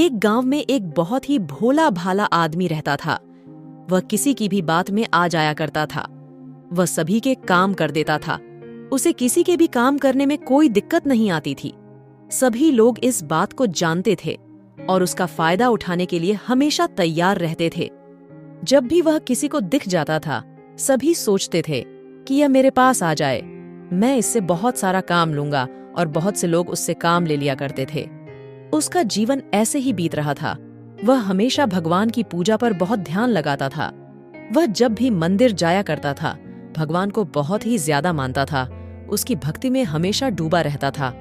एक गांव में एक बहुत ही भोला भाला आदमी रहता था। वह किसी की भी बात में आ जाया करता था। वह सभी के काम कर देता था। उसे किसी के भी काम करने में कोई दिक्कत नहीं आती थी। सभी लोग इस बात को जानते थे और उसका फायदा उठाने के लिए हमेशा तैयार रहते थे। जब भी वह किसी को दिख जाता था, सभी सोचते थे कि यह मेरे पास आ जाए, मैं इससे बहुत सारा काम लूंगा, और बहुत से लोग उससे काम ले लिया करते थे। उसका जीवन ऐसे ही बीत रहा था। वह हमेशा भगवान की पूजा पर बहुत ध्यान लगाता था। वह जब भी मंदिर जाया करता था, भगवान को बहुत ही ज्यादा मानता था। उसकी भक्ति में हमेशा डूबा रहता था।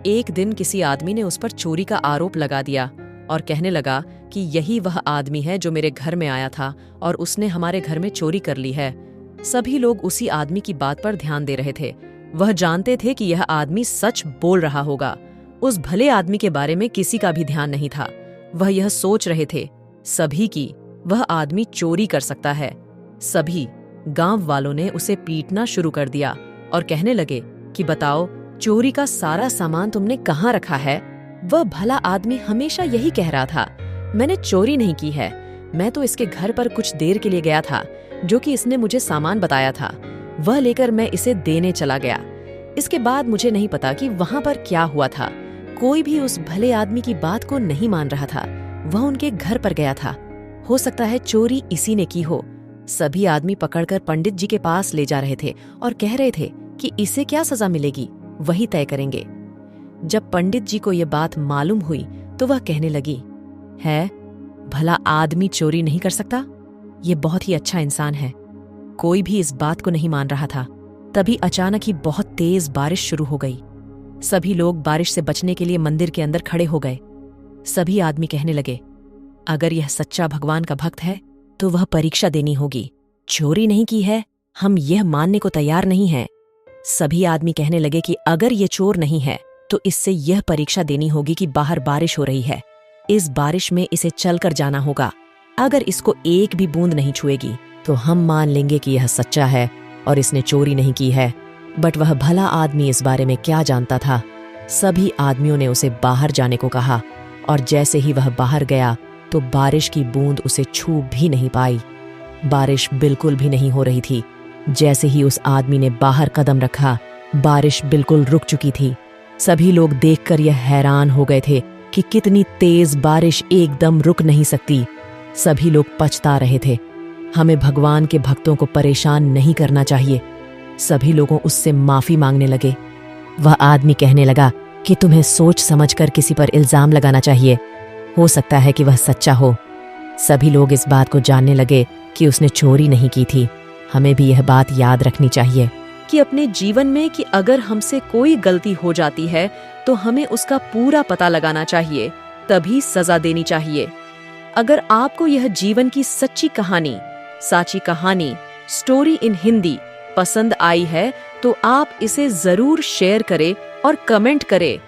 एक दिन किसी आदमी ने उस पर चोरी का आरोप लगा दिया और कहने लगा कि यही वह आदमी है जो मेरे घर में आया था और उसने हमारे घर में चोरी कर ली है। सभी लोग उसी आदमी की बात पर ध्यान दे रहे थे। वह जानते थे कि यह आदमी सच बोल रहा होगा। उस भले आदमी के बारे में किसी का भी ध्यान नहीं था। वह यह सोच रहे थे सभी की वह आदमी चोरी कर सकता है। सभी गांव वालों ने उसे पीटना शुरू कर दिया और कहने लगे कि बताओ, चोरी का सारा सामान तुमने कहाँ रखा है? वह भला आदमी हमेशा यही कह रहा था, मैंने चोरी नहीं की है, मैं तो इसके घर पर कुछ देर के लिए गया था, जो कि इसने मुझे सामान बताया था, वह लेकर मैं इसे देने चला गया। इसके बाद मुझे नहीं पता कि वहां पर क्या हुआ था। कोई भी उस भले आदमी की बात को नहीं मान रहा था। वह उनके घर पर गया था। हो सकता है चोरी इसी ने की हो। सभी आदमी पकड़कर पंडित जी के पास ले जा रहे थे और कह रहे थे कि इसे क्या सजा मिलेगी, वही तय करेंगे। जब पंडित जी को यह बात मालूम हुई तो वह कहने लगी, है भला आदमी चोरी नहीं कर सकता? ये बहुत ही अच्छा इंसान है। कोई भी इस बात को नहीं मान रहा था। तभी अचानक ही बहुत तेज बारिश शुरू हो गई। सभी लोग बारिश से बचने के लिए मंदिर के अंदर खड़े हो गए। सभी आदमी कहने लगे, अगर यह सच्चा भगवान का भक्त है तो वह परीक्षा देनी होगी। चोरी नहीं की है, हम यह मानने को तैयार नहीं हैं। सभी आदमी कहने लगे कि अगर ये चोर नहीं है तो इससे यह परीक्षा देनी होगी कि बाहर बारिश हो रही है, इस बारिश में इसे चलकर जाना होगा। अगर इसको एक भी बूंद नहीं छुएगी तो हम मान लेंगे कि यह सच्चा है और इसने चोरी नहीं की है। बट वह भला आदमी इस बारे में क्या जानता था? सभी आदमियों ने उसे बाहर जाने को कहा और जैसे ही वह बाहर गया तो बारिश की बूंद उसे छू भी नहीं पाई। बारिश बिल्कुल भी नहीं हो रही थी। जैसे ही उस आदमी ने बाहर कदम रखा, बारिश बिल्कुल रुक चुकी थी। सभी लोग देखकर यह हैरान हो गए थे कि कितनी तेज बारिश एकदम रुक नहीं सकती। सभी लोग पछता रहे थे। हमें भगवान के भक्तों को परेशान नहीं करना चाहिए। सभी लोगों उससे माफी मांगने लगे। वह आदमी कहने लगा कि तुम्हें सोच समझकर किसी पर इल्जाम लगाना चाहिए, हो सकता है कि वह सच्चा हो। सभी लोग इस बात को जानने लगे कि उसने चोरी नहीं की थी। हमें भी यह बात याद रखनी चाहिए कि अपने जीवन में कि अगर हमसे कोई गलती हो जाती है तो हमें उसका पूरा पता लगाना चाहिए, तभी सजा देनी चाहिए। अगर आपको यह जीवन की सच्ची कहानी, साची कहानी, स्टोरी इन हिंदी पसंद आई है तो आप इसे जरूर शेयर करें और कमेंट करें।